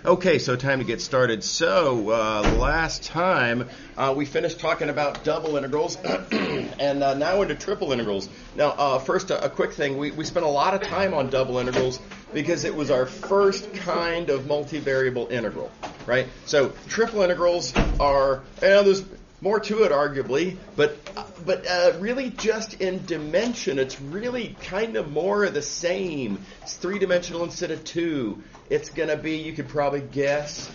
Okay, so time to get started. So last time we finished talking about double integrals, and now into triple integrals. Now, first, a quick thing. We spent a lot of time on double integrals because it was our first kind of multivariable integral, right? So triple integrals are, there's more to it, arguably, but really just in dimension, it's really kind of more of the same. It's three-dimensional instead of two. It's going to be, you could probably guess,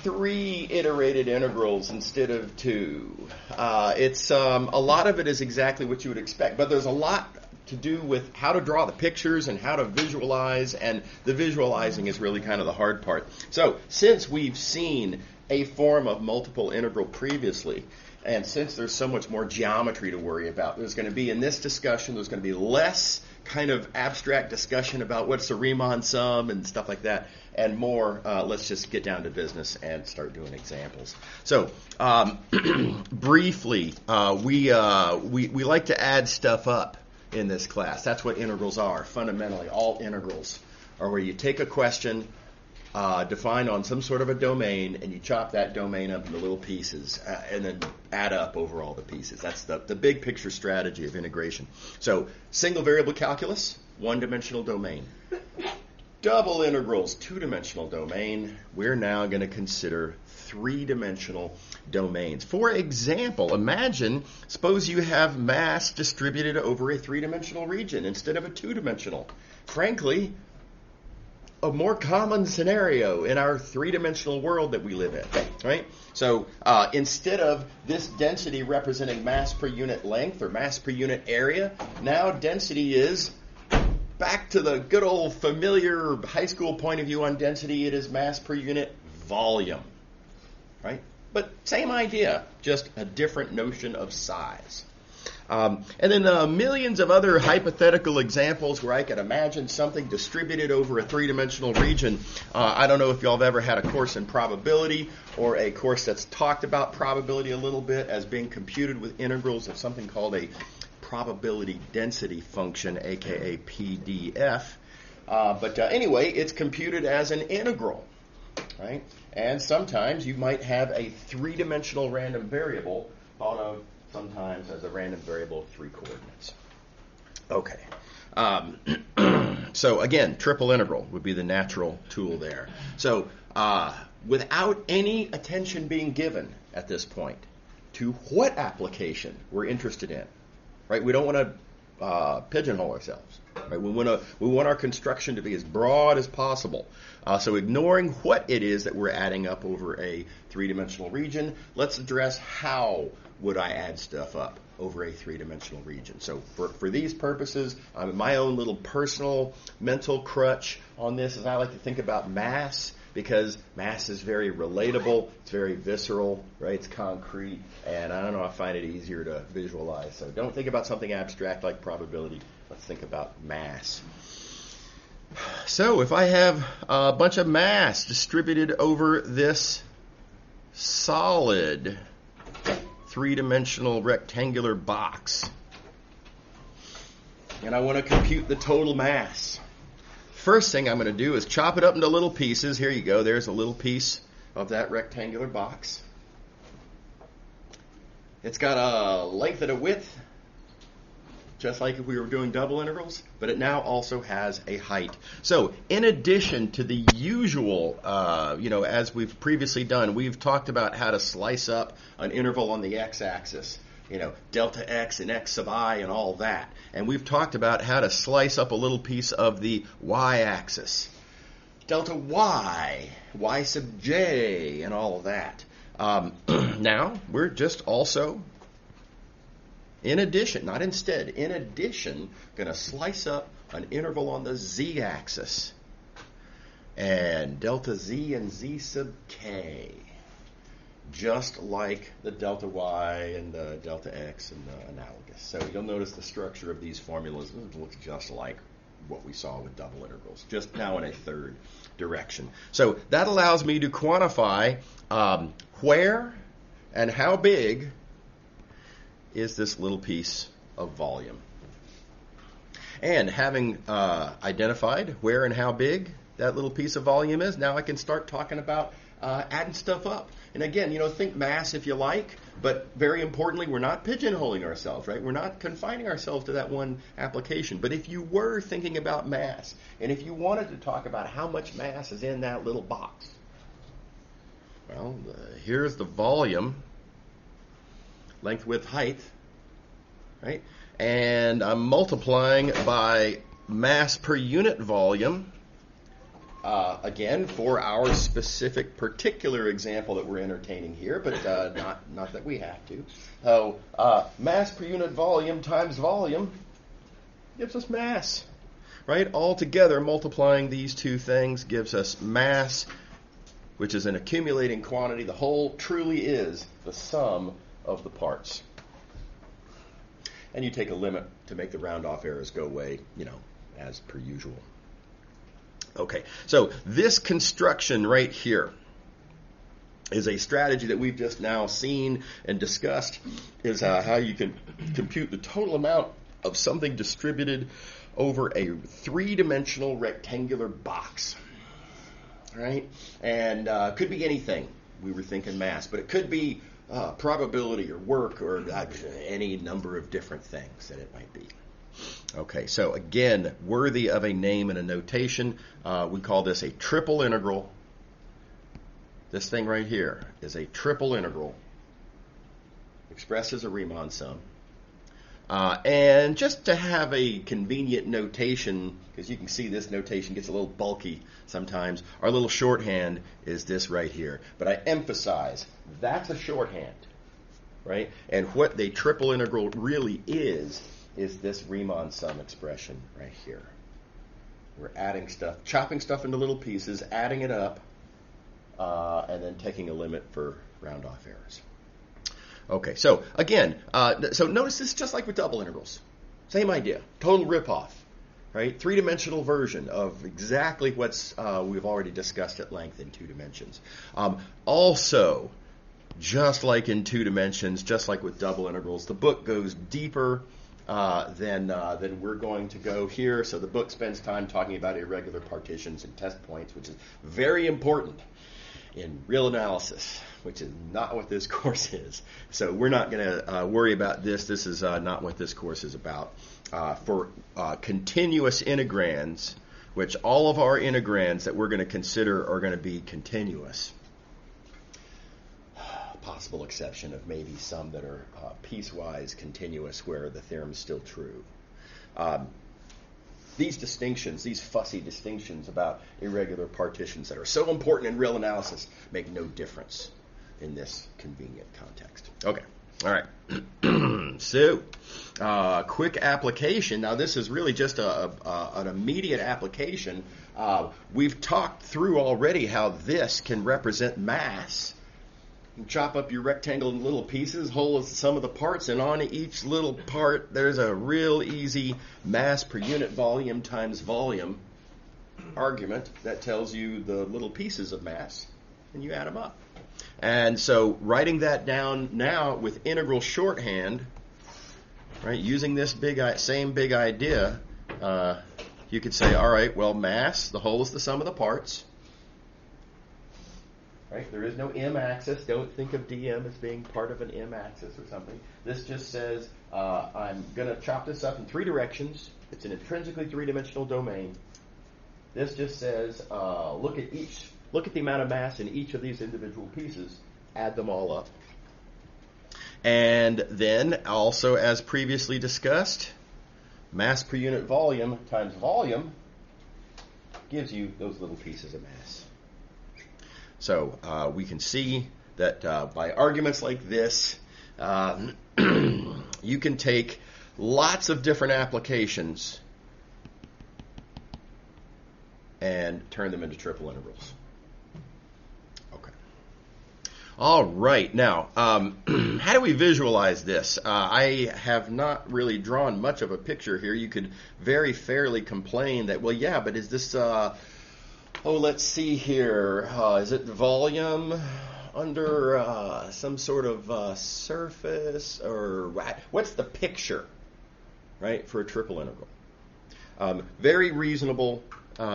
3 iterated integrals instead of 2. It's a lot of it is exactly what you would expect, but there's a lot to do with how to draw the pictures and how to visualize, and the visualizing is really kind of the hard part. So since we've seen a form of multiple integral previously, and since there's so much more geometry to worry about, there's going to be, in this discussion, there's going to be less kind of abstract discussion about what's the Riemann sum and stuff like that, and more, let's just get down to business and start doing examples. So, briefly, we like to add stuff up in this class. That's what integrals are, fundamentally. All integrals are where you take a question defined on some sort of a domain, and you chop that domain up into little pieces, and then add up over all the pieces. That's the big picture strategy of integration. So, single variable calculus, one-dimensional domain. Double integrals, two-dimensional domain. We're now going to consider three-dimensional domains. For example, suppose you have mass distributed over a three-dimensional region instead of a two-dimensional. Frankly, a more common scenario in our three-dimensional world that we live in, right? So instead of this density representing mass per unit length or mass per unit area, now density is back to the good old familiar high school point of view on density. It is mass per unit volume, right? But same idea, just a different notion of size. And then millions of other hypothetical examples where I could imagine something distributed over a three-dimensional region. I don't know if y'all have ever had a course in probability or a course that's talked about probability a little bit as being computed with integrals of something called a probability density function, aka PDF. But anyway, it's computed as an integral, right? And sometimes you might have a three-dimensional random variable thought of sometimes as a random variable of 3 coordinates. Okay. So again, triple integral would be the natural tool there. So without any attention being given at this point to what application we're interested in, right? We don't want to pigeonhole ourselves. Right? We want our construction to be as broad as possible. So ignoring what it is that we're adding up over a three-dimensional region, let's address how would I add stuff up over a three-dimensional region. So for these purposes, my own little personal mental crutch on this is I like to think about mass, because mass is very relatable, it's very visceral, right? It's concrete, and I don't know, I find it easier to visualize. So don't think about something abstract like probability. Let's think about mass. So if I have a bunch of mass distributed over this solid three-dimensional rectangular box, and I want to compute the total mass, first thing I'm going to do is chop it up into little pieces. Here you go. There's a little piece of that rectangular box. It's got a length and a width, just like if we were doing double integrals, but it now also has a height. So in addition to the usual, as we've previously done, we've talked about how to slice up an interval on the x-axis, delta x and x sub I and all that. And we've talked about how to slice up a little piece of the y-axis, delta y, y sub j, and all of that. Now, we're just also, in addition, not instead, in addition, going to slice up an interval on the z-axis, and delta z and z sub k, just like the delta y and the delta x and the analogous. So you'll notice the structure of these formulas looks just like what we saw with double integrals, just now in a third direction. So that allows me to quantify where and how big is this little piece of volume. And having identified where and how big, that little piece of volume is, now I can start talking about adding stuff up. And again, think mass if you like, but very importantly, we're not pigeonholing ourselves, right? We're not confining ourselves to that one application. But if you were thinking about mass, and if you wanted to talk about how much mass is in that little box, well, here's the volume, length, width, height, right? And I'm multiplying by mass per unit volume, again, for our specific particular example that we're entertaining here, but not that we have to. So mass per unit volume times volume gives us mass, right? Altogether, multiplying these two things gives us mass, which is an accumulating quantity. The whole truly is the sum of the parts. And you take a limit to make the round-off errors go away, as per usual. Okay, so this construction right here is a strategy that we've just now seen and discussed, is how you can compute the total amount of something distributed over a three-dimensional rectangular box, right? And could be anything. We were thinking mass, but it could be probability or work or any number of different things that it might be. Okay, so again, worthy of a name and a notation. We call this a triple integral. This thing right here is a triple integral expressed as a Riemann sum. And just to have a convenient notation, because you can see this notation gets a little bulky sometimes, our little shorthand is this right here. But I emphasize, that's a shorthand, right? And what the triple integral really is this Riemann sum expression right here. We're adding stuff, chopping stuff into little pieces, adding it up, and then taking a limit for round-off errors. Okay, so again, so notice this is just like with double integrals. Same idea, total ripoff, right? Three-dimensional version of exactly what's we've already discussed at length in 2 dimensions. Also, just like in 2 dimensions, just like with double integrals, the book goes deeper than we're going to go here. So the book spends time talking about irregular partitions and test points, which is very important in real analysis, which is not what this course is. So we're not going to worry about this. This is not what this course is about. For continuous integrands, which all of our integrands that we're going to consider are going to be continuous. Possible exception of maybe some that are piecewise continuous where the theorem is still true. These distinctions, these fussy distinctions about irregular partitions that are so important in real analysis make no difference in this convenient context. Okay, all right. So, quick application. Now, this is really just an immediate application. We've talked through already how this can represent mass. You chop up your rectangle in little pieces, whole some of the parts, and on each little part there's a real easy mass per unit volume times volume argument that tells you the little pieces of mass, and you add them up. And so writing that down now with integral shorthand, right, using this same big idea, you could say, all right, well, mass, the whole is the sum of the parts. Right? There is no m-axis. Don't think of dm as being part of an m-axis or something. This just says I'm going to chop this up in 3 directions. It's an intrinsically 3-dimensional domain. This just says look at the amount of mass in each of these individual pieces. Add them all up. And then also, as previously discussed, mass per unit volume times volume gives you those little pieces of mass. So we can see that by arguments like this, you can take lots of different applications and turn them into triple integrals. Okay. All right. Now, how do we visualize this? I have not really drawn much of a picture here. You could very fairly complain that, well, yeah, but is this... let's see here. Is it volume under some sort of surface? Or what's the picture, right, for a triple integral? Very reasonable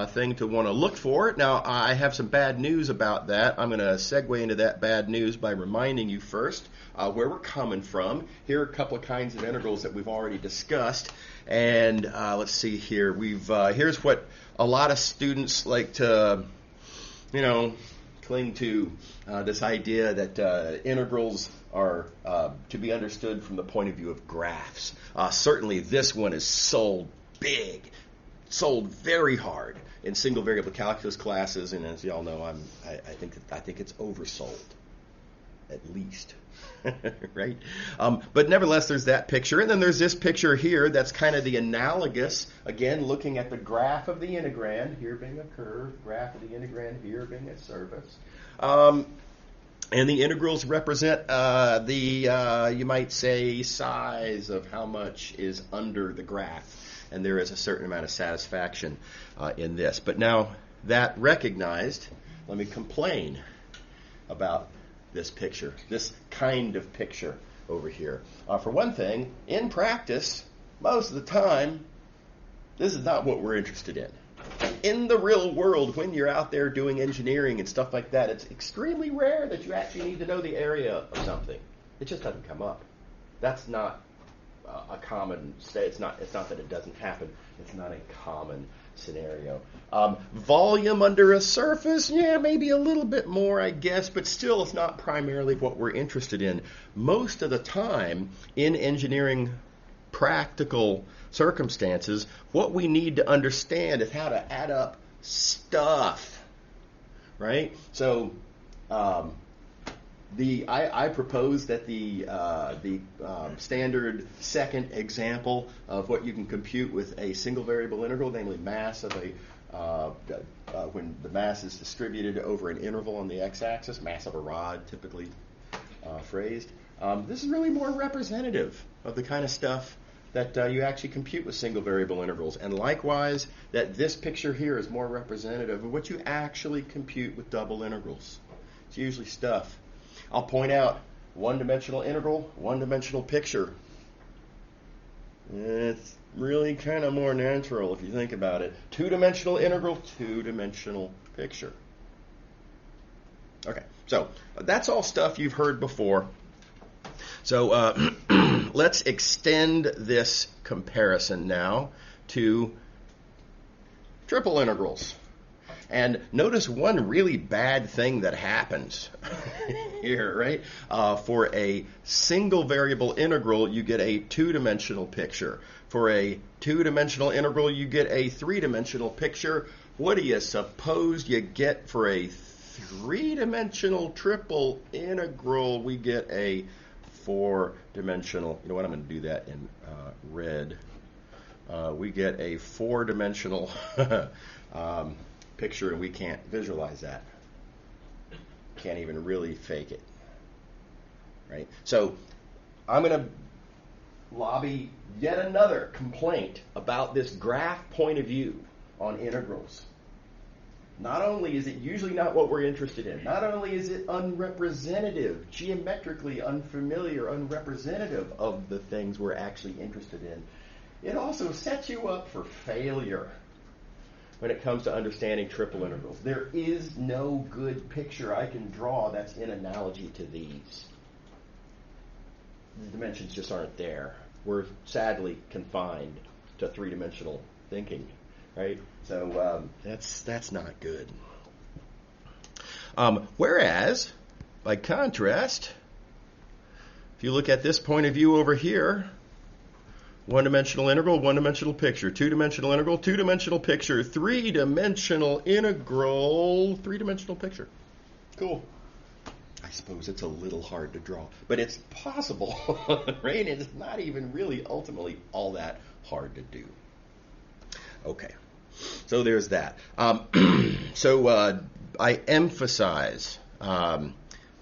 thing to want to look for. Now, I have some bad news about that. I'm going to segue into that bad news by reminding you first where we're coming from. Here are a couple of kinds of integrals that we've already discussed. And let's see here. Here's what a lot of students like to, cling to, this idea that integrals are to be understood from the point of view of graphs. Certainly this one is sold big, sold very hard in single variable calculus classes, and as you all know, I think it's oversold, at least. Right? But nevertheless, there's that picture, and then there's this picture here that's kind of the analogous, again, looking at the graph of the integrand, here being a curve, graph of the integrand, here being a surface. And the integrals represent you might say, size of how much is under the graph. And there is a certain amount of satisfaction in this. But now, that recognized, let me complain about this picture, this kind of picture over here. For one thing, in practice, most of the time, this is not what we're interested in. In the real world, when you're out there doing engineering and stuff like that, it's extremely rare that you actually need to know the area of something. It just doesn't come up. That's not a common state. It's not that it doesn't happen. It's not a common scenario. Volume under a surface, yeah, maybe a little bit more, I guess, but still it's not primarily what we're interested in. Most of the time in engineering practical circumstances, what we need to understand is how to add up stuff, right? So I propose that the standard second example of what you can compute with a single variable integral, namely mass of when the mass is distributed over an interval on the x-axis, mass of a rod, typically phrased. This is really more representative of the kind of stuff that you actually compute with single variable integrals. And likewise, that this picture here is more representative of what you actually compute with double integrals. It's usually stuff. I'll point out one-dimensional integral, one-dimensional picture. It's really kind of more natural if you think about it. Two-dimensional integral, two-dimensional picture. Okay, so that's all stuff you've heard before. So let's extend this comparison now to triple integrals. And notice one really bad thing that happens here, right? For a single variable integral, you get a two-dimensional picture. For a two-dimensional integral, you get a three-dimensional picture. What do you suppose you get for a three-dimensional triple integral? We get a four-dimensional, you know what, I'm going to do that in red. We get a four-dimensional picture, and we can't visualize that. Can't even really fake it. Right? So I'm going to lobby yet another complaint about this graph point of view on integrals. Not only is it usually not what we're interested in, not only is it unrepresentative, geometrically unfamiliar, unrepresentative of the things we're actually interested in, it also sets you up for failure when it comes to understanding triple integrals. There is no good picture I can draw that's in analogy to these. The dimensions just aren't there. We're sadly confined to three-dimensional thinking, right? So that's not good. Whereas, by contrast, if you look at this point of view over here, one-dimensional integral, one-dimensional picture, two-dimensional integral, two-dimensional picture, three-dimensional integral, three-dimensional picture. Cool. I suppose it's a little hard to draw, but it's possible, right? It's not even really ultimately all that hard to do. Okay, so there's that. I emphasize,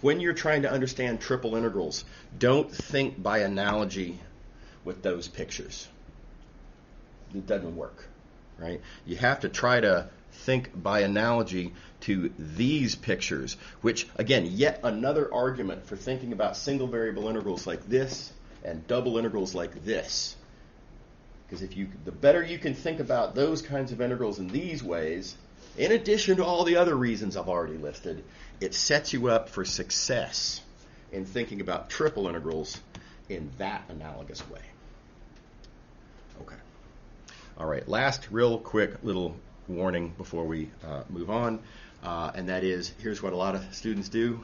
when you're trying to understand triple integrals, don't think by analogy with those pictures. It doesn't work, right? You have to try to think by analogy to these pictures, which, again, yet another argument for thinking about single variable integrals like this and double integrals like this. Because the better you can think about those kinds of integrals in these ways, in addition to all the other reasons I've already listed, it sets you up for success in thinking about triple integrals in that analogous way. Okay. All right, last real quick little warning before we move on, and that is, here's what a lot of students do.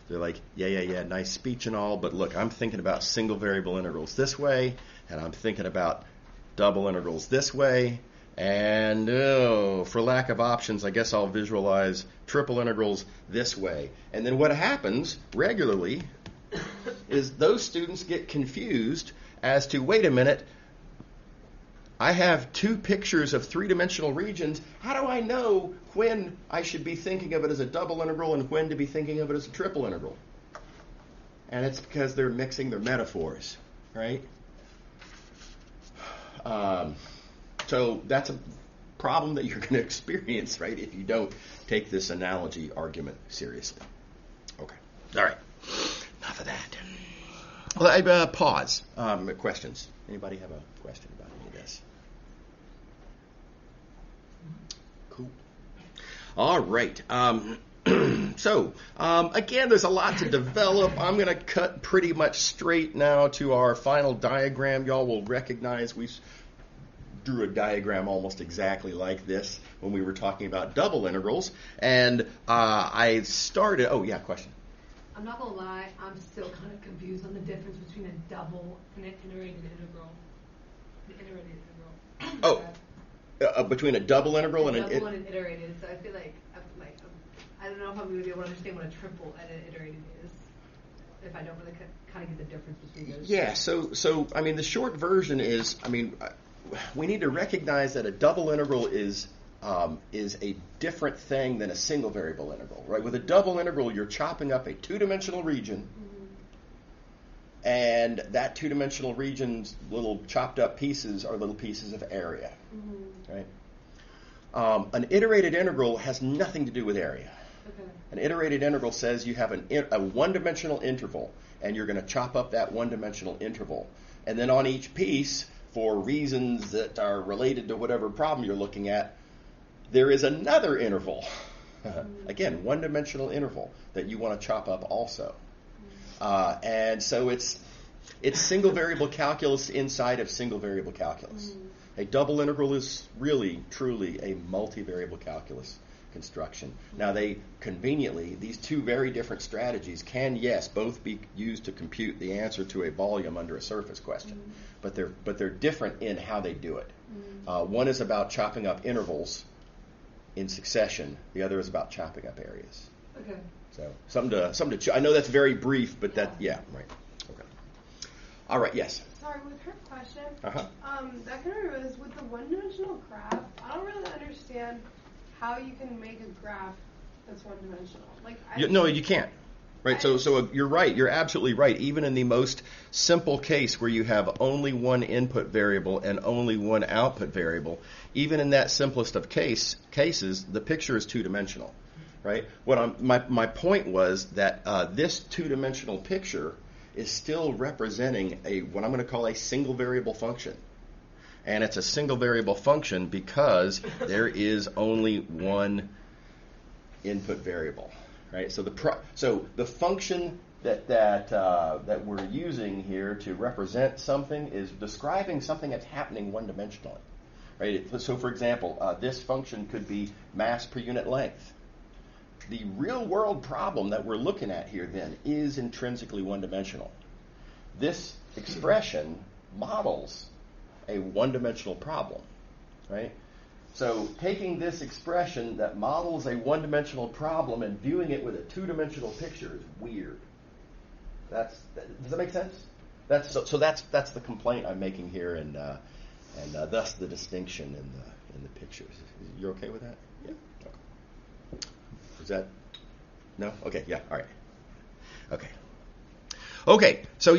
They're like, yeah, nice speech and all, but look, I'm thinking about single variable integrals this way, and I'm thinking about double integrals this way, and for lack of options, I guess I'll visualize triple integrals this way. And then what happens regularly is those students get confused as to, wait a minute, I have two pictures of three-dimensional regions. How do I know when I should be thinking of it as a double integral and when to be thinking of it as a triple integral? And it's because they're mixing their metaphors, right? So that's a problem that you're going to experience, right, if you don't take this analogy argument seriously. Okay. All right. Enough of that. Well, I pause. Questions? Anybody have a question about any of this? Cool. All right. So, again, there's a lot to develop. I'm going to cut pretty much straight now to our final diagram. Y'all will recognize we drew a diagram almost exactly like this when we were talking about double integrals. And I started... Oh, yeah, question. I'm not going to lie, I'm still kind of confused on the difference between a double and an iterated integral. The iterated integral. Between a double integral and an... double and an iterated, so I feel like I don't know if I'm going to be able to understand what a triple and an iterated is if I don't really kind of get the difference between those. Yeah, so I mean, the short version is, we need to recognize that a double integral is a different thing than a single variable integral, right? With a double integral, you're chopping up a two-dimensional region, and that two-dimensional region's little chopped up pieces are little pieces of area, right? An iterated integral has nothing to do with area. Okay. An iterated integral says you have a one-dimensional interval, and you're going to chop up that one-dimensional interval. And then on each piece, for reasons that are related to whatever problem you're looking at, there is another interval. Again, one-dimensional interval that you want to chop up also. And so it's single variable calculus inside of single variable calculus. A double integral is really, truly a multivariable calculus construction. Now, these two very different strategies can, yes, both be used to compute the answer to a volume under a surface question, but they're different in how they do it. One is about chopping up intervals in succession. The other is about chopping up areas. Okay. So something to I know that's very brief, but right. Okay. All right. Yes. Sorry, with her question, that kind of was with the one-dimensional graph. I don't really understand how you can make a graph that's one-dimensional. No, you can't. Right. So you're right. You're absolutely right. Even in the most simple case where you have only one input variable and only one output variable, even in that simplest of cases, the picture is two-dimensional. Right. My point was that this two-dimensional picture is still representing what I'm going to call a single variable function. And it's a single variable function because there is only one input variable, right? So the function that we're using here to represent something is describing something that's happening one-dimensionally, right? So for example, this function could be mass per unit length. The real-world problem that we're looking at here then is intrinsically one-dimensional. This expression models a one-dimensional problem, right? So taking this expression that models a one-dimensional problem and viewing it with a two-dimensional picture is weird. Does that make sense? That's the complaint I'm making here, and thus the distinction in the pictures. You're okay with that? Yeah. Okay. Is that no? Okay. Yeah. All right. Okay. Okay. So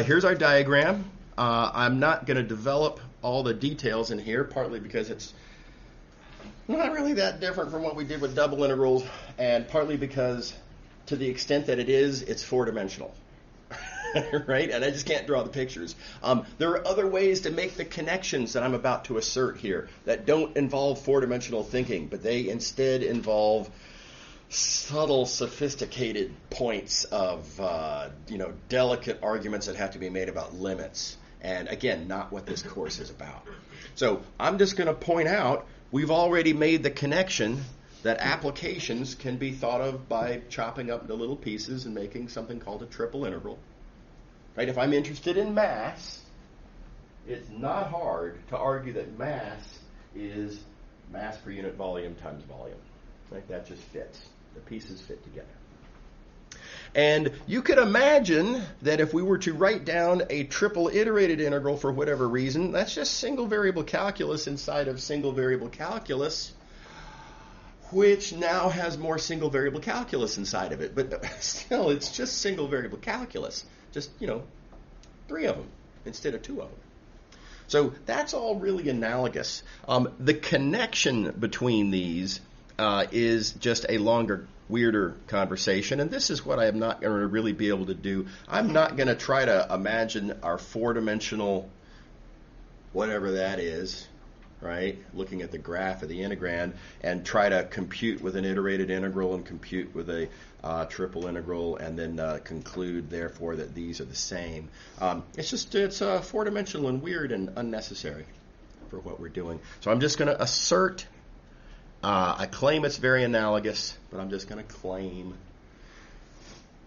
here's our diagram. I'm not going to develop all the details in here, partly because it's not really that different from what we did with double integrals, and partly because, to the extent that it is, it's four-dimensional. right? And I just can't draw the pictures. There are other ways to make the connections that I'm about to assert here that don't involve four-dimensional thinking, but they instead involve subtle, sophisticated points of, delicate arguments that have to be made about limits. And again, not what this course is about. So I'm just going to point out we've already made the connection that applications can be thought of by chopping up into little pieces and making something called a triple integral. Right? If I'm interested in mass, it's not hard to argue that mass is mass per unit volume times volume. Right? That just fits. The pieces fit together. And you could imagine that if we were to write down a triple iterated integral for whatever reason, that's just single variable calculus inside of single variable calculus, which now has more single variable calculus inside of it. But still, it's just single variable calculus. Just, 3 of them instead of 2 of them. So that's all really analogous. The connection between these is just a longer, weirder conversation, and this is what I am not going to really be able to do. I'm not going to try to imagine our four-dimensional, whatever that is, right, looking at the graph of the integrand, and try to compute with an iterated integral and compute with a triple integral, and then conclude, therefore, that these are the same. It's four-dimensional and weird and unnecessary for what we're doing. So I'm just going to assert, I claim it's very analogous, but I'm just going to claim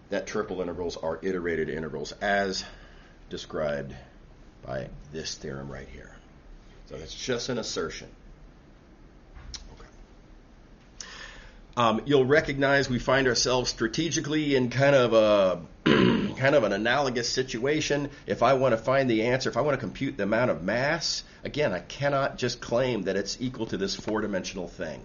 that triple integrals are iterated integrals as described by this theorem right here. So that's just an assertion. Okay. You'll recognize we find ourselves strategically in kind of an analogous situation. If I want to find the answer, if I want to compute the amount of mass, again, I cannot just claim that it's equal to this four-dimensional thing.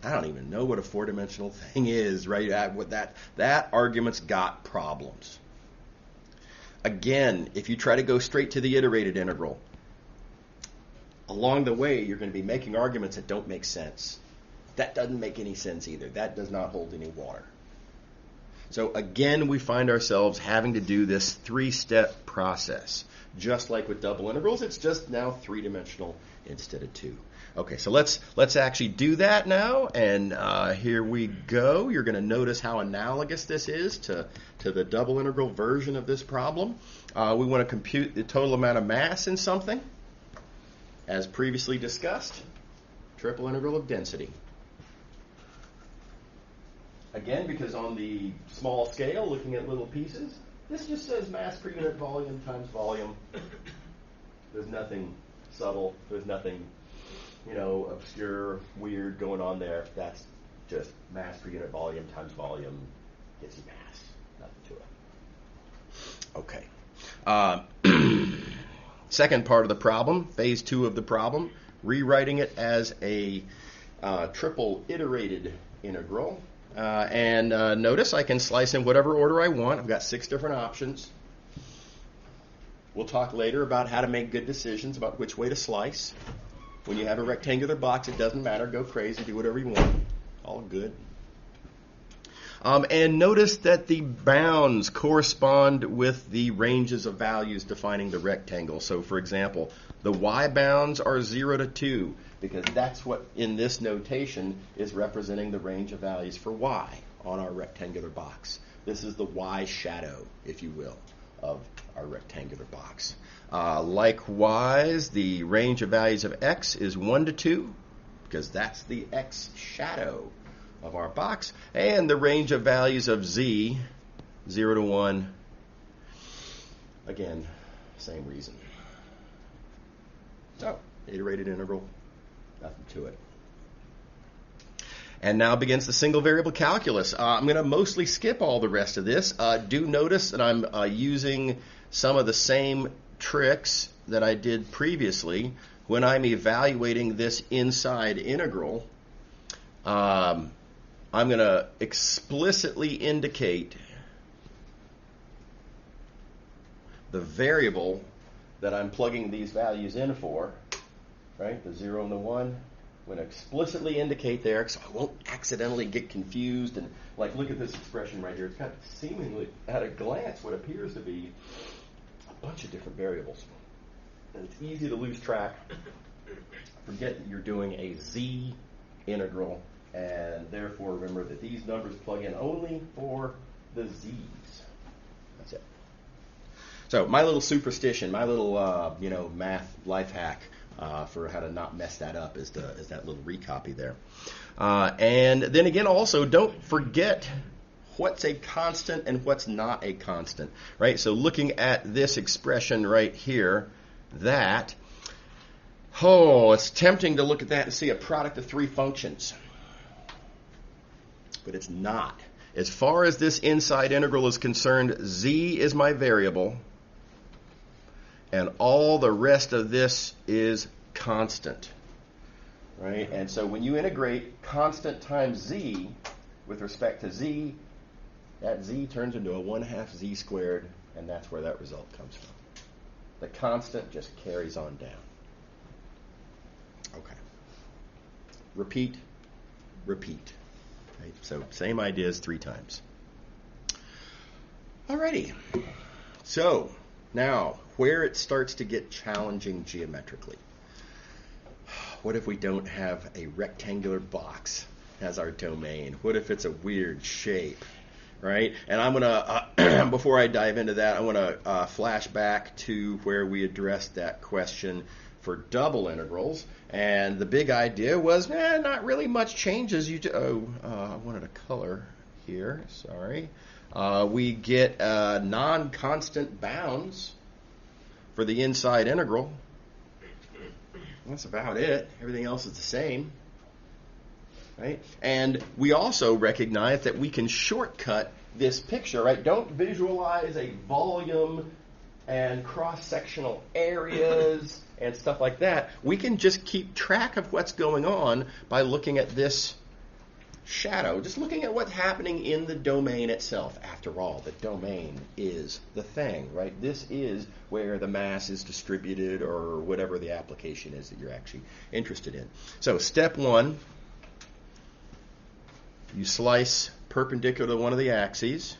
I don't even know what a four-dimensional thing is, right? That argument's got problems. Again, if you try to go straight to the iterated integral, along the way, you're going to be making arguments that don't make sense. That doesn't make any sense either. That does not hold any water. So again, we find ourselves having to do this 3-step process. Just like with double integrals, it's just now 3-dimensional instead of 2. Okay, so let's actually do that now, and here we go. You're going to notice how analogous this is to the double integral version of this problem. We want to compute the total amount of mass in something. As previously discussed, triple integral of density. Again, because on the small scale, looking at little pieces, this just says mass per unit volume times volume. There's nothing subtle. There's nothing, obscure, weird going on there. That's just mass per unit volume times volume gets you mass. Nothing to it. Okay. Second part of the problem, phase 2 of the problem, rewriting it as a triple iterated integral. And notice I can slice in whatever order I want. I've got 6 different options. We'll talk later about how to make good decisions about which way to slice. When you have a rectangular box, it doesn't matter. Go crazy. Do whatever you want. All good. And notice that the bounds correspond with the ranges of values defining the rectangle. So, for example, the y bounds are 0 to 2, because that's what, in this notation, is representing the range of values for y on our rectangular box. This is the y shadow, if you will, of our rectangular box. Likewise, the range of values of x is 1 to 2, because that's the x shadow of our box, and the range of values of z, 0 to 1, again, same reason. So, iterated integral, nothing to it. And now begins the single variable calculus. I'm going to mostly skip all the rest of this. Do notice that I'm using some of the same tricks that I did previously when I'm evaluating this inside integral. I'm going to explicitly indicate the variable that I'm plugging these values in for, right? The 0 and the 1. I'm going to explicitly indicate there so I won't accidentally get confused. And like, look at this expression right here. It's got seemingly, at a glance, what appears to be a bunch of different variables. And it's easy to lose track. Forget that you're doing a z integral, and therefore remember that these numbers plug in only for the z's. That's it. So my little superstition, my little math life hack for how to not mess that up is that little recopy there. And then again, also don't forget what's a constant and what's not a constant, right? So looking at this expression right here, it's tempting to look at that and see a product of three functions. But it's not. As far as this inside integral is concerned, z is my variable, and all the rest of this is constant, right? And so when you integrate constant times z with respect to z, that z turns into a 1/2 z squared, and that's where that result comes from. The constant just carries on down. Okay. Repeat. Right? So same ideas 3 times. Alrighty. So now, where it starts to get challenging geometrically. What if we don't have a rectangular box as our domain? What if it's a weird shape? Right? And I'm going to, before I dive into that, I want to flash back to where we addressed that question for double integrals. And the big idea was, not really much changes. I wanted a color here. Sorry. We get non-constant bounds for the inside integral. That's about it. Everything else is the same. Right? And we also recognize that we can shortcut this picture, right? Don't visualize a volume and cross-sectional areas and stuff like that. We can just keep track of what's going on by looking at this shadow, just looking at what's happening in the domain itself. After all, the domain is the thing, right? This is where the mass is distributed or whatever the application is that you're actually interested in. So step 1, you slice perpendicular to one of the axes.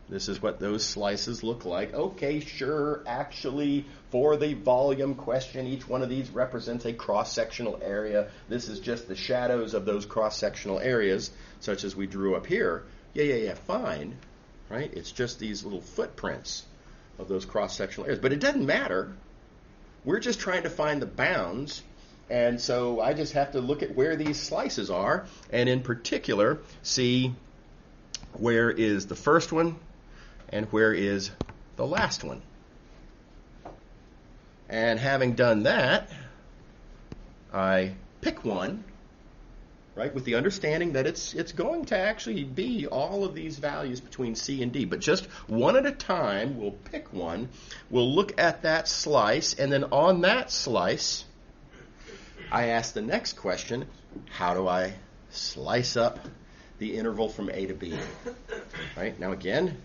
This is what those slices look like. Okay, sure, actually, for the volume question, each one of these represents a cross-sectional area. This is just the shadows of those cross-sectional areas, such as we drew up here. Yeah, fine, right? It's just these little footprints of those cross-sectional areas. But it doesn't matter. We're just trying to find the bounds, and so I just have to look at where these slices are, and in particular, see where is the first one, and where is the last one. And having done that, I pick one, right, with the understanding that it's going to actually be all of these values between C and D. But just one at a time, we'll pick one, we'll look at that slice, and then on that slice, I ask the next question, how do I slice up the interval from A to B? Right? Now again,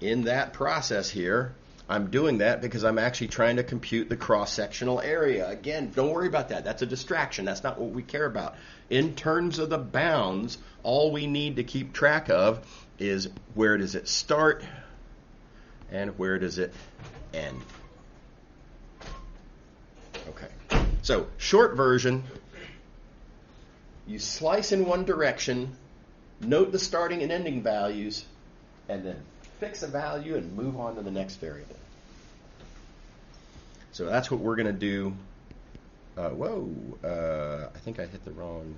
in that process here, I'm doing that because I'm actually trying to compute the cross-sectional area. Again, don't worry about that. That's a distraction. That's not what we care about. In terms of the bounds, all we need to keep track of is where does it start and where does it end. Okay. So, short version, you slice in one direction, note the starting and ending values, and then fix a value and move on to the next variable. So that's what we're going to do. I think I hit the wrong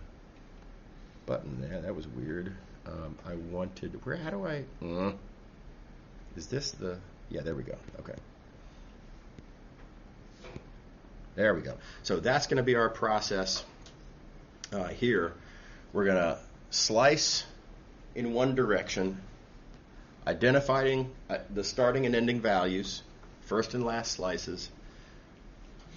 button there. That was weird. I wanted, how do I, is this the, yeah, there we go. Okay. There we go. So that's going to be our process here. We're going to slice in one direction, identifying the starting and ending values, first and last slices,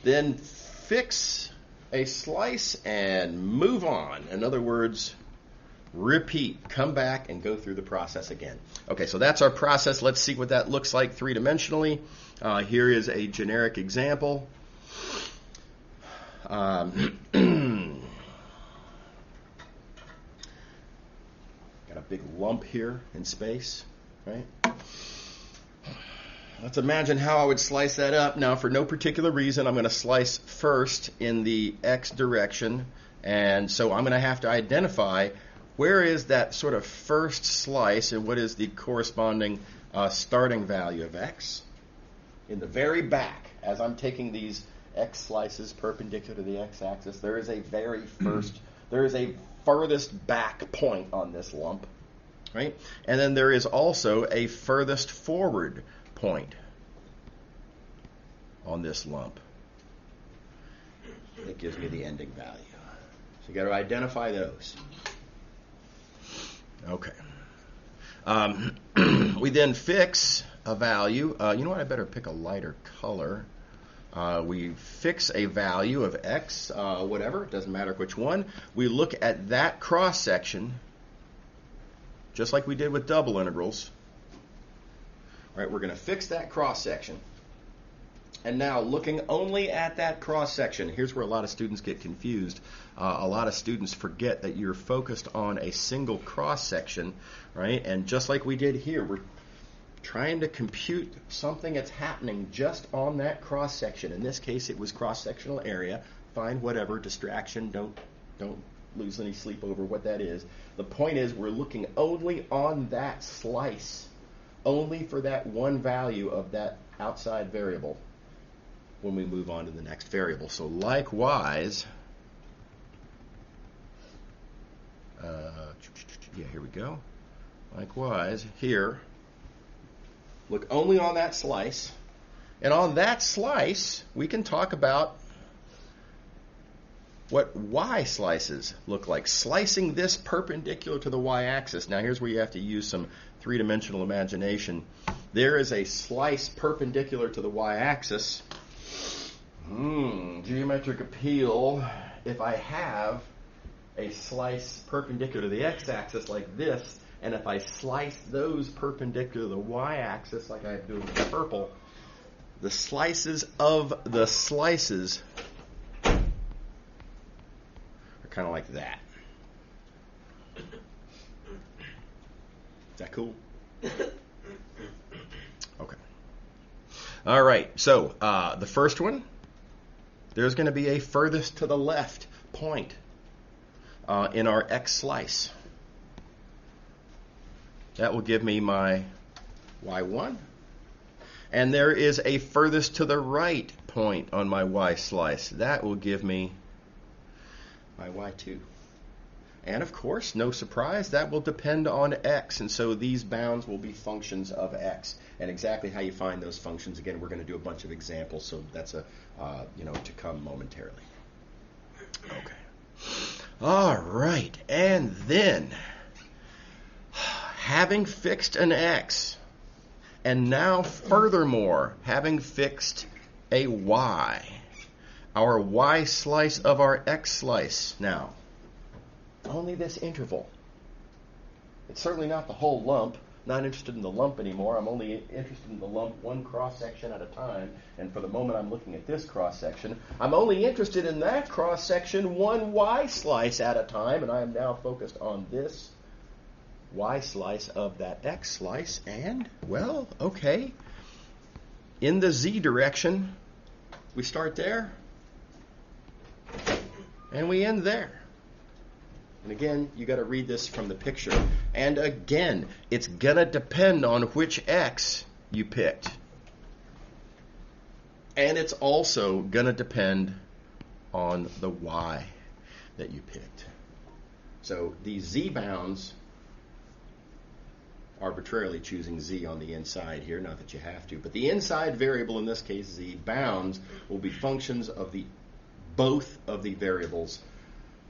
then fix a slice and move on. In other words, repeat, come back and go through the process again. Okay, so that's our process. Let's see what that looks like three-dimensionally. Here is a generic example. Got a big lump here in space, right? Let's imagine how I would slice that up. Now, for no particular reason, I'm going to slice first in the x direction. And so I'm going to have to identify where is that sort of first slice and what is the corresponding starting value of x. In the very back, as I'm taking these x slices perpendicular to the x-axis, there is a furthest back point on this lump, right? And then there is also a furthest forward point on this lump. That gives me the ending value. So you got to identify those. Okay. We then fix a value. You know what? I better pick a lighter color. We fix a value of x, whatever. It doesn't matter which one. We look at that cross section, just like we did with double integrals. All right, we're going to fix that cross section. And now, looking only at that cross section, here's where a lot of students get confused. A lot of students forget that you're focused on a single cross section, right? And just like we did here, we're trying to compute something that's happening just on that cross section. In this case, it was cross-sectional area. Find whatever distraction. Don't lose any sleep over what that is. The point is, we're looking only on that slice, only for that one value of that outside variable when we move on to the next variable. So likewise, here we go. Likewise, here, look only on that slice. And on that slice, we can talk about what y slices look like. Slicing this perpendicular to the y-axis. Now here's where you have to use some three-dimensional imagination. There is a slice perpendicular to the y-axis. Geometric appeal. If I have a slice perpendicular to the x-axis like this, and if I slice those perpendicular to the y-axis like I do with the purple, the slices of the slices are kind of like that. Is that cool? Okay. All right, so the first one, there's going to be a furthest to the left point in our x slice. That will give me my y1. And there is a furthest to the right point on my y slice. That will give me my y2. And of course, no surprise, that will depend on x. And so these bounds will be functions of x. And exactly how you find those functions, again, we're going to do a bunch of examples. So that's to come momentarily. Okay. All right. And then, having fixed an x, and now furthermore, having fixed a y, our y slice of our x slice. Now, only this interval. It's certainly not the whole lump. Not interested in the lump anymore. I'm only interested in the lump one cross-section at a time. And for the moment, I'm looking at this cross-section. I'm only interested in that cross-section one y slice at a time. And I am now focused on this y slice of that x slice. And, well, okay. In the z direction, we start there. And we end there. And again, you got to read this from the picture. And again, it's going to depend on which x you picked. And it's also going to depend on the y that you picked. So these z bounds, arbitrarily choosing z on the inside here, not that you have to, but the inside variable, in this case z bounds, will be functions of both of the variables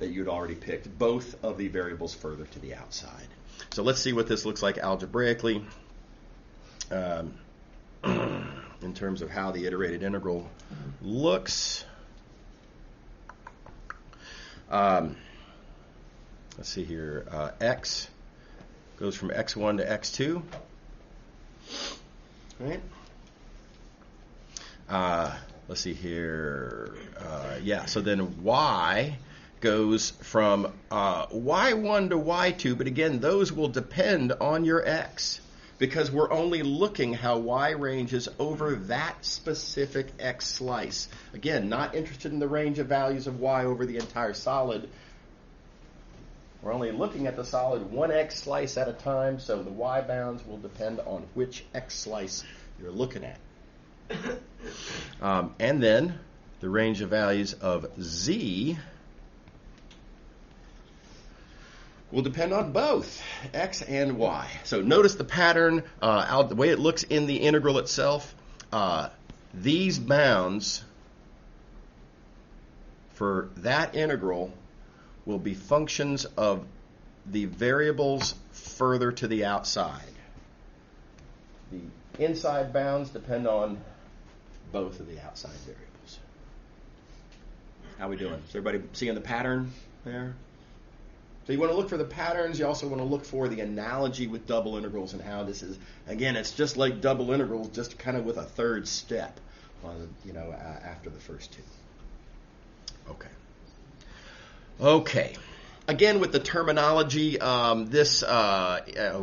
that you'd already picked, both of the variables further to the outside. So let's see what this looks like algebraically in terms of how the iterated integral looks. Let's see here. X goes from x1 to x2. Right? let's see here. Yeah, so then y goes from y1 to y2, but again, those will depend on your x because we're only looking how y ranges over that specific x slice. Again, not interested in the range of values of y over the entire solid. We're only looking at the solid one x slice at a time, so the y bounds will depend on which x slice you're looking at. And then the range of values of z will depend on both x and y. So notice the pattern, the way it looks in the integral itself. These bounds for that integral will be functions of the variables further to the outside. The inside bounds depend on both of the outside variables. How we doing? Is everybody seeing the pattern there? So you want to look for the patterns. You also want to look for the analogy with double integrals and how this is. Again, it's just like double integrals, just kind of with a third step, after the first two. Okay. Again, with the terminology, oh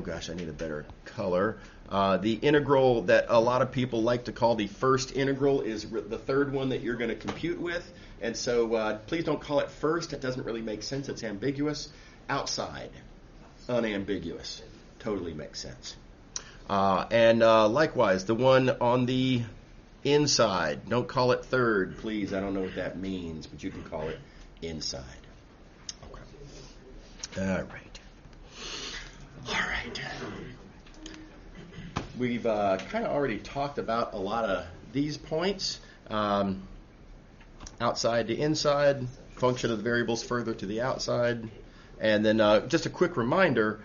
gosh, I need a better color. The integral that a lot of people like to call the first integral is the third one that you're going to compute with. And so please don't call it first. It doesn't really make sense. It's ambiguous. Outside, unambiguous. Totally makes sense. And likewise, the one on the inside, don't call it third, please. I don't know what that means, but you can call it inside. Okay. All right. We've kind of already talked about a lot of these points. Outside to inside, function of the variables further to the outside. And then just a quick reminder,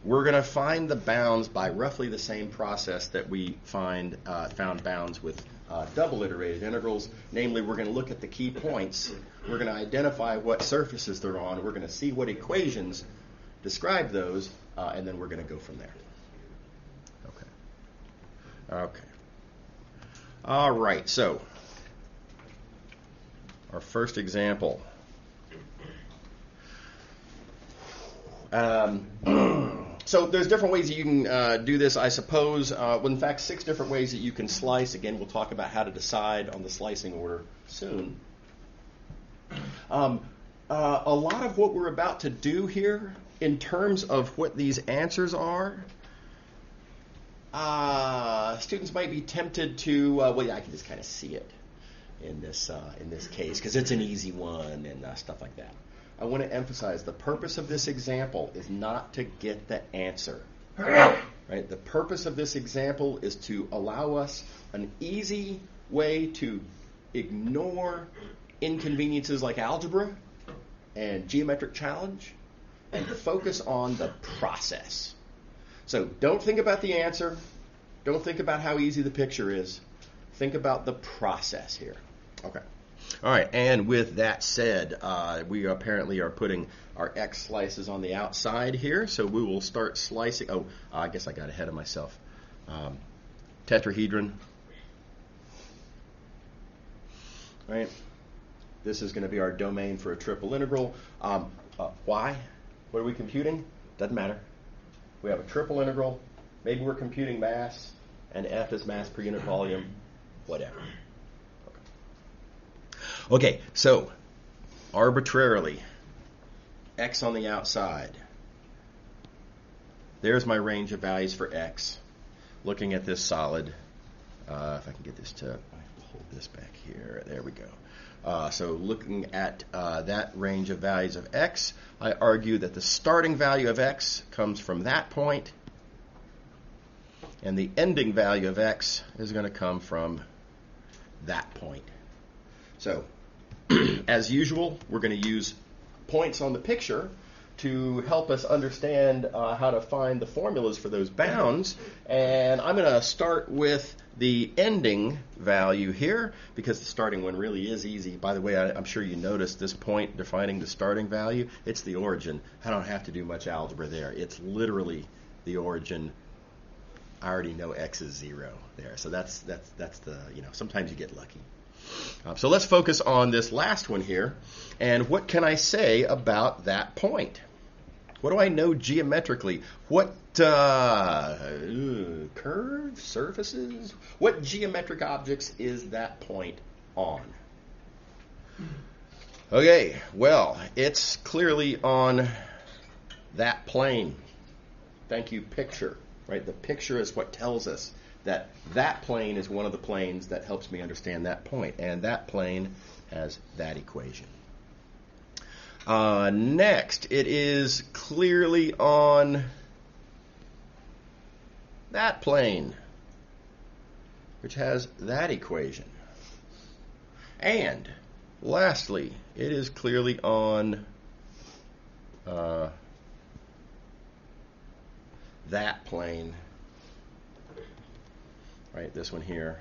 we're going to find the bounds by roughly the same process that we found bounds with double iterated integrals. Namely, we're going to look at the key points. We're going to identify what surfaces they're on. We're going to see what equations describe those, and then we're going to go from there. Okay. All right, so our first example. So there's different ways that you can do this, I suppose. In fact, 6 different ways that you can slice. Again, we'll talk about how to decide on the slicing order soon. A lot of what we're about to do here, in terms of what these answers are, students might be tempted to, I can just kind of see it in this case, because it's an easy one and stuff like that. I want to emphasize the purpose of this example is not to get the answer. Right? The purpose of this example is to allow us an easy way to ignore inconveniences like algebra and geometric challenge and focus on the process. So don't think about the answer. Don't think about how easy the picture is. Think about the process here. Okay. All right, and with that said, we apparently are putting our x slices on the outside here, so we will start slicing. Oh, I guess I got ahead of myself. Tetrahedron. Right? This is going to be our domain for a triple integral. Why? What are we computing? Doesn't matter. We have a triple integral. Maybe we're computing mass, and F is mass per unit volume, whatever. Okay, so arbitrarily, x on the outside. There's my range of values for x. Looking at this solid, if I can get this to hold this back here. There we go. So looking at that range of values of x, I argue that the starting value of x comes from that point, and the ending value of x is going to come from that point. So, as usual, we're going to use points on the picture to help us understand how to find the formulas for those bounds. And I'm going to start with the ending value here, because the starting one really is easy. By the way, I'm sure you noticed this point defining the starting value. It's the origin. I don't have to do much algebra there. It's literally the origin. I already know x is 0 there. So that's the, sometimes you get lucky. So let's focus on this last one here. And what can I say about that point? What do I know geometrically? What curves, surfaces? What geometric objects is that point on? Okay, well, it's clearly on that plane. Thank you, picture. Right? The picture is what tells us that that plane is one of the planes that helps me understand that point. And that plane has that equation. Next, it is clearly on that plane, which has that equation. And lastly, it is clearly on that plane, right? This one here,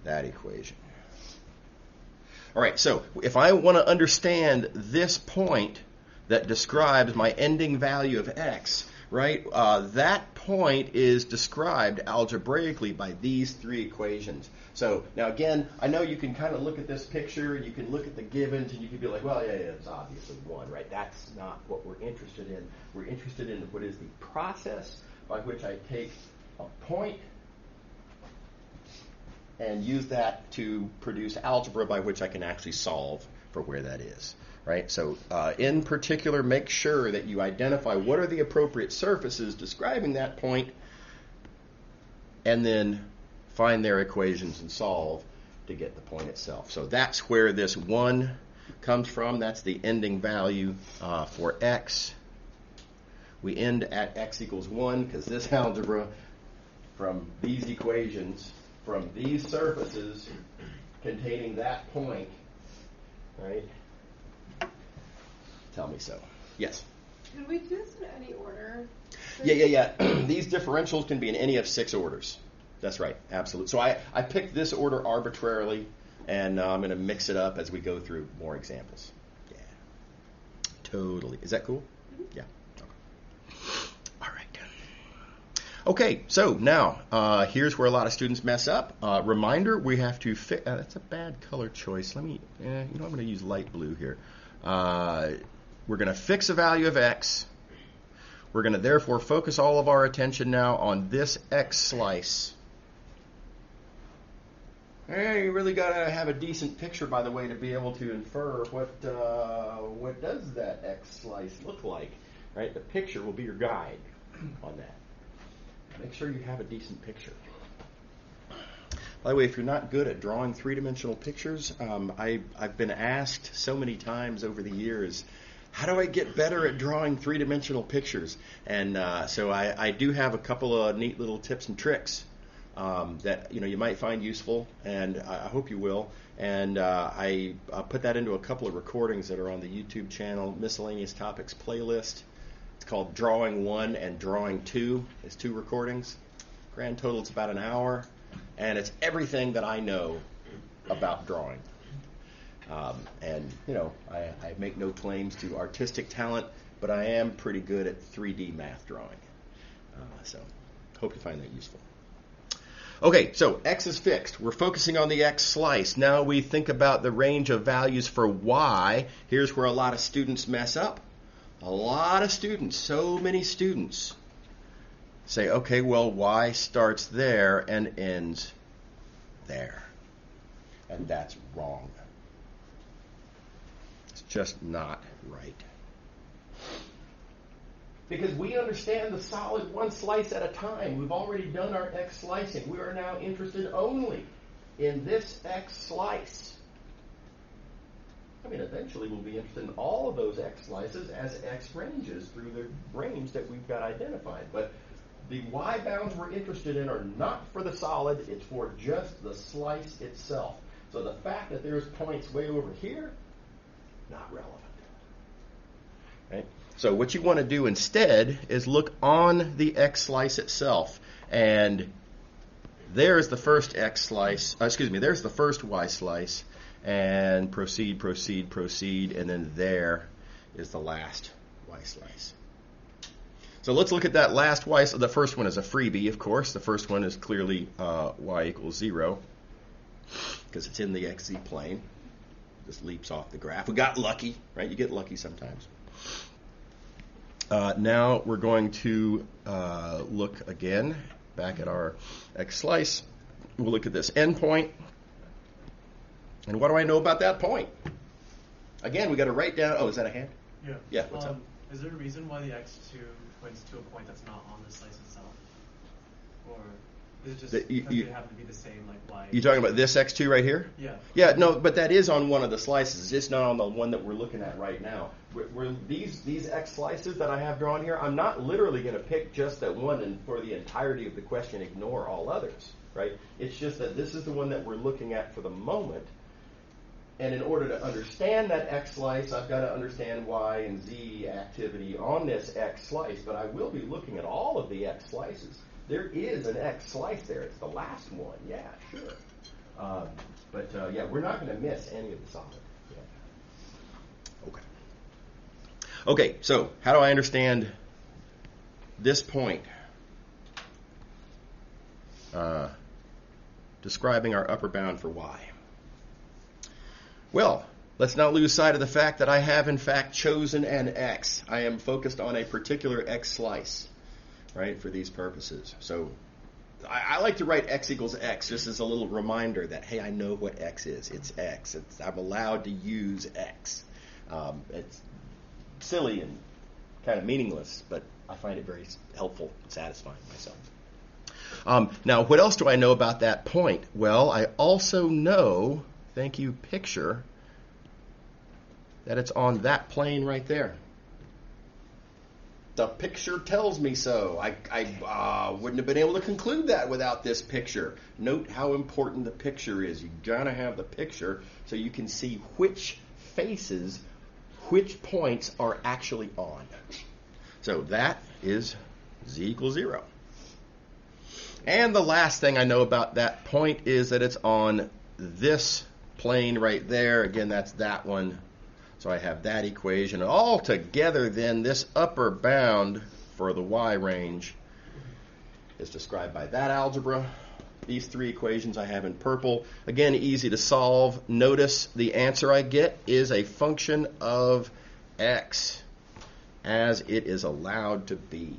that equation. All right, so if I want to understand this point that describes my ending value of x, right, that point is described algebraically by these three equations. So now again, I know you can kind of look at this picture, you can look at the givens, and you can be like, well, yeah, it's obviously 1, right? That's not what we're interested in. We're interested in what is the process by which I take a point and use that to produce algebra by which I can actually solve for where that is, right? So in particular, make sure that you identify what are the appropriate surfaces describing that point, and then find their equations and solve to get the point itself. So that's where this 1 comes from. That's the ending value for x. We end at x equals 1 because this algebra from these equations, from these surfaces containing that point, right? Tell me so. Yes? Can we do this in any order? Yeah. These differentials can be in any of 6 orders. That's right, absolutely. So I picked this order arbitrarily, and I'm going to mix it up as we go through more examples. Yeah, totally. Is that cool? Mm-hmm. Yeah. Okay. All right. Okay, so now here's where a lot of students mess up. Reminder, we have to fix. That's a bad color choice. Let me, I'm going to use light blue here. We're going to fix a value of x. We're going to therefore focus all of our attention now on this x slice. Hey, you really got to have a decent picture, by the way, to be able to infer what does that x slice look like, right? The picture will be your guide on that. Make sure you have a decent picture. By the way, if you're not good at drawing three-dimensional pictures, I've been asked so mmany times over the years, how do I get better at drawing three-dimensional pictures? And so I do have a couple of neat little tips and tricks that you might find useful, and I hope you will. And I put that into a couple of recordings that are on the YouTube channel, Miscellaneous Topics playlist. It's called Drawing 1 and Drawing 2. It's 2 recordings. Grand total, it's about an hour, and it's everything that I know about drawing. And I make no claims to artistic talent, but I am pretty good at 3D math drawing. So hope you find that useful. Okay, so x is fixed. We're focusing on the x slice. Now we think about the range of values for y. Here's where a lot of students mess up. A lot of students, so many students, say, okay, well, y starts there and ends there. And that's wrong. It's just not right. Because we understand the solid one slice at a time. We've already done our x slicing. We are now interested only in this x slice. I mean, eventually we'll be interested in all of those x slices as x ranges through the range that we've got identified. But the y bounds we're interested in are not for the solid. It's for just the slice itself. So the fact that there's points way over here, not relevant. Right? So what you want to do instead is look on the x slice itself. And there's the first x slice. There's the first y slice. And proceed, and then there is the last y slice. So let's look at that last y. So the first one is a freebie, of course. The first one is clearly y equals 0. because it's in the XZ plane. Just leaps off the graph. We got lucky, right? You get lucky sometimes. Now we're going to look again back at our X slice. We'll look at this endpoint. And what do I know about that point? Again, we got to write down. Oh, is that a hand? Yeah. Yeah. What's up? Is there a reason why the x2 points to a point that's not on the slice itself, or is it just because they happen to be the same, like y? You talking about this x2 right here? Yeah. Yeah. No, but that is on one of the slices. It's just not on the one that we're looking at right now. These x slices that I have drawn here, I'm not literally going to pick just that one and for the entirety of the question ignore all others, right? It's just that this is the one that we're looking at for the moment. And in order to understand that X slice, I've got to understand Y and Z activity on this X slice. But I will be looking at all of the X slices. There is an X slice there. It's the last one. Yeah, sure. Yeah, we're not going to miss any of the solid. Yeah. Okay. Okay, so how do I understand this point? Describing our upper bound for Y. Well, let's not lose sight of the fact that I have, in fact, chosen an X. I am focused on a particular X slice, right, for these purposes. So I like to write X equals X just as a little reminder that, hey, I know what X is. It's X. I'm allowed to use X. It's silly and kind of meaningless, but I find it very helpful and satisfying myself. Now, what else do I know about that point? Well, I also know... Thank you, picture, that it's on that plane right there. The picture tells me so. I wouldn't have been able to conclude that without this picture. Note how important the picture is. You gotta have the picture so you can see which faces, which points are actually on. So that is Z equals 0. And the last thing I know about that point is that it's on this plane right there. Again, that's that one. So I have that equation. All together, then, this upper bound for the Y range is described by that algebra. These three equations I have in purple. Again, easy to solve. Notice the answer I get is a function of X as it is allowed to be.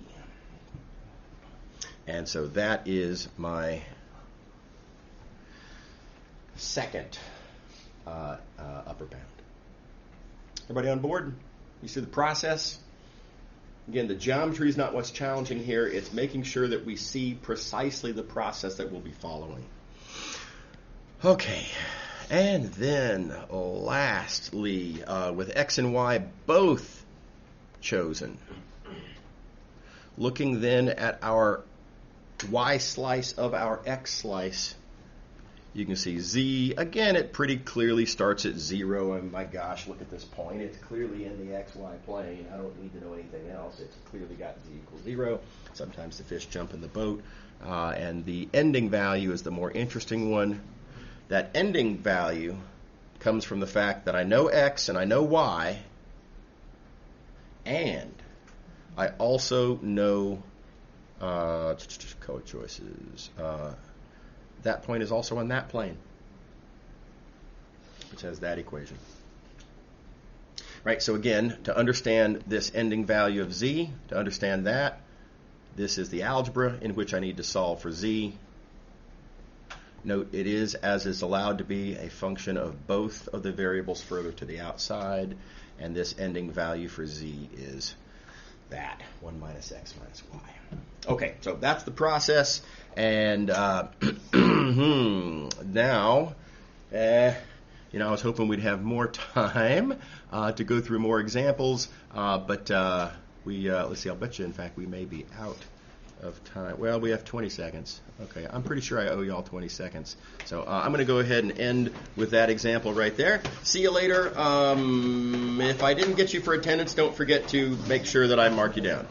And so that is my second upper bound. Everybody on board? You see the process? Again, the geometry is not what's challenging here. It's making sure that we see precisely the process that we'll be following. Okay. And then, lastly, with X and Y both chosen, looking then at our Y slice of our X slice, you can see Z, again, it pretty clearly starts at 0. And my gosh, look at this point. It's clearly in the XY plane. I don't need to know anything else. It's clearly got Z equals 0. Sometimes the fish jump in the boat. And the ending value is the more interesting one. That ending value comes from the fact that I know X and I know Y. And I also know color choices. That point is also on that plane, which has that equation. Right, so again, to understand this ending value of Z, to understand that, this is the algebra in which I need to solve for Z. Note, it is, as is allowed to be, a function of both of the variables further to the outside, and this ending value for Z is that, 1 minus X minus Y. Okay, so that's the process, and now, I was hoping we'd have more time to go through more examples, but let's see, I'll bet you, in fact, we may be out of time. Well, we have 20 seconds. Okay, I'm pretty sure I owe you all 20 seconds. So I'm going to go ahead and end with that example right there. See you later. If I didn't get you for attendance, don't forget to make sure that I mark you down.